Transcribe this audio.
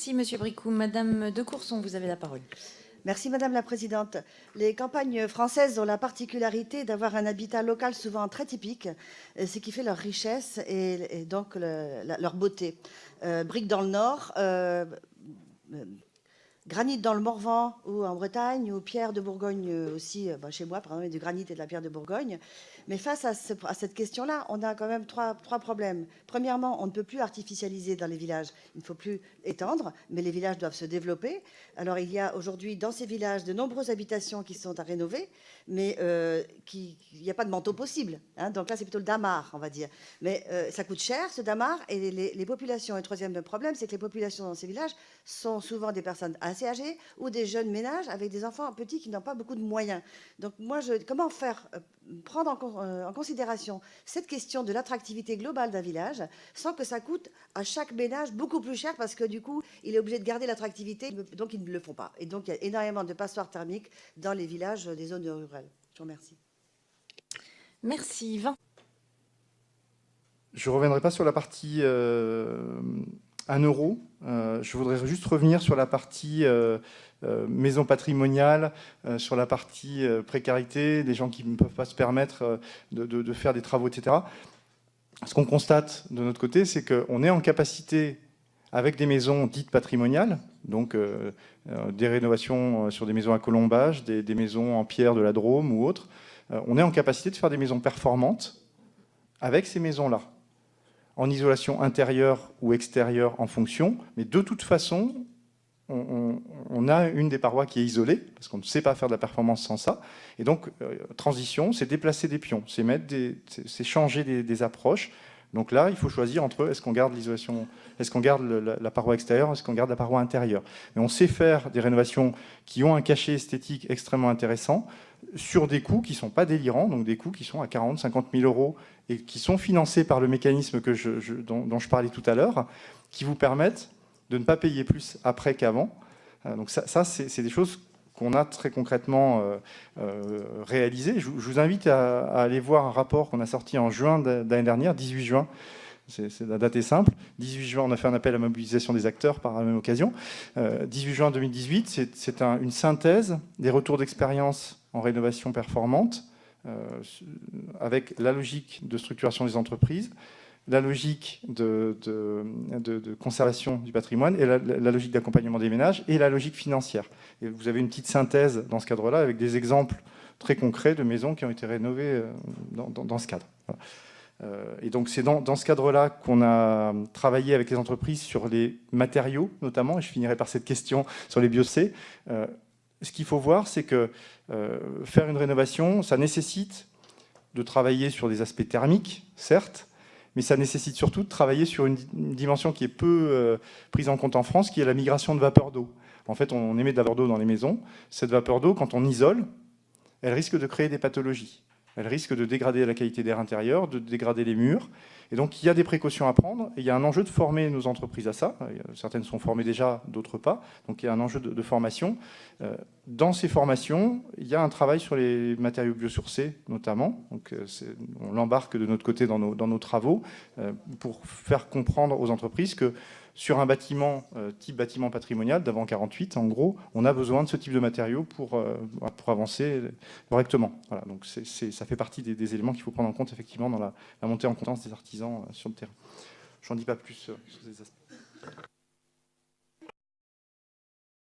Merci, Monsieur Bricout. Madame de Courson, vous avez la parole. Merci Madame la Présidente. Les campagnes françaises ont la particularité d'avoir un habitat local souvent très typique, ce qui fait leur richesse et donc leur beauté. Briques dans le Nord, granit dans le Morvan ou en Bretagne, ou pierre de Bourgogne aussi, chez moi par exemple, du granit et de la pierre de Bourgogne. Mais face à cette question-là, on a quand même trois problèmes. Premièrement, on ne peut plus artificialiser dans les villages. Il ne faut plus étendre, mais les villages doivent se développer. Alors il y a aujourd'hui dans ces villages de nombreuses habitations qui sont à rénover, mais il n'y a pas de manteau possible. Hein. Donc là, c'est plutôt le damar, on va dire. Mais ça coûte cher, ce damar, et les populations. Et le troisième problème, c'est que les populations dans ces villages sont souvent des personnes assez âgées ou des jeunes ménages avec des enfants petits qui n'ont pas beaucoup de moyens. Donc moi, comment faire prendre en considération cette question de l'attractivité globale d'un village sans que ça coûte à chaque ménage beaucoup plus cher parce que du coup, il est obligé de garder l'attractivité, donc ils ne le font pas. Et donc, il y a énormément de passoires thermiques dans les villages des zones rurales. Je vous remercie. Merci. 20. Je ne reviendrai pas sur la partie 1 euro. Je voudrais juste revenir sur la partie maison patrimoniale, sur la partie précarité, des gens qui ne peuvent pas se permettre de faire des travaux, etc. Ce qu'on constate de notre côté, c'est qu'on est en capacité, avec des maisons dites patrimoniales, donc des rénovations sur des maisons à colombage, des maisons en pierre de la Drôme ou autres, on est en capacité de faire des maisons performantes avec ces maisons-là, en isolation intérieure ou extérieure en fonction, mais de toute façon, on a une des parois qui est isolée, parce qu'on ne sait pas faire de la performance sans ça. Et donc, transition, c'est déplacer des pions, c'est changer des approches. Donc là, il faut choisir entre est-ce qu'on garde l'isolation, est-ce qu'on garde la paroi extérieure, est-ce qu'on garde la paroi intérieure. Mais on sait faire des rénovations qui ont un cachet esthétique extrêmement intéressant, sur des coûts qui ne sont pas délirants, donc des coûts qui sont à 40 000, 50 000 euros et qui sont financés par le mécanisme dont je parlais tout à l'heure, qui vous permettent de ne pas payer plus après qu'avant. Donc ça c'est des choses qu'on a très concrètement réalisées. Je vous invite à aller voir un rapport qu'on a sorti en juin d'année dernière, 18 juin. La date est simple. 18 juin, on a fait un appel à mobilisation des acteurs par la même occasion. 18 juin 2018, c'est une synthèse des retours d'expérience en rénovation performante, avec la logique de structuration des entreprises, la logique de conservation du patrimoine, et la logique d'accompagnement des ménages, et la logique financière. Et vous avez une petite synthèse dans ce cadre-là, avec des exemples très concrets de maisons qui ont été rénovées dans ce cadre. Voilà. Et donc c'est dans ce cadre-là qu'on a travaillé avec les entreprises sur les matériaux, notamment, et je finirai par cette question sur les bio-C. Ce qu'il faut voir, c'est que faire une rénovation, ça nécessite de travailler sur des aspects thermiques, certes, mais ça nécessite surtout de travailler sur une dimension qui est peu prise en compte en France, qui est la migration de vapeur d'eau. En fait, on émet de la vapeur d'eau dans les maisons. Cette vapeur d'eau, quand on isole, elle risque de créer des pathologies. Elle risque de dégrader la qualité d'air intérieur, de dégrader les murs. Et donc, il y a des précautions à prendre. Et il y a un enjeu de former nos entreprises à ça. Certaines sont formées déjà, d'autres pas. Donc, il y a un enjeu de formation. Dans ces formations, il y a un travail sur les matériaux biosourcés, notamment. Donc, on l'embarque de notre côté dans nos travaux pour faire comprendre aux entreprises que sur un bâtiment, type bâtiment patrimonial d'avant 48, en gros, on a besoin de ce type de matériaux pour avancer correctement. Voilà, donc ça fait partie des éléments qu'il faut prendre en compte effectivement dans la montée en compétence des artisans sur le terrain. Je n'en dis pas plus sur ces aspects.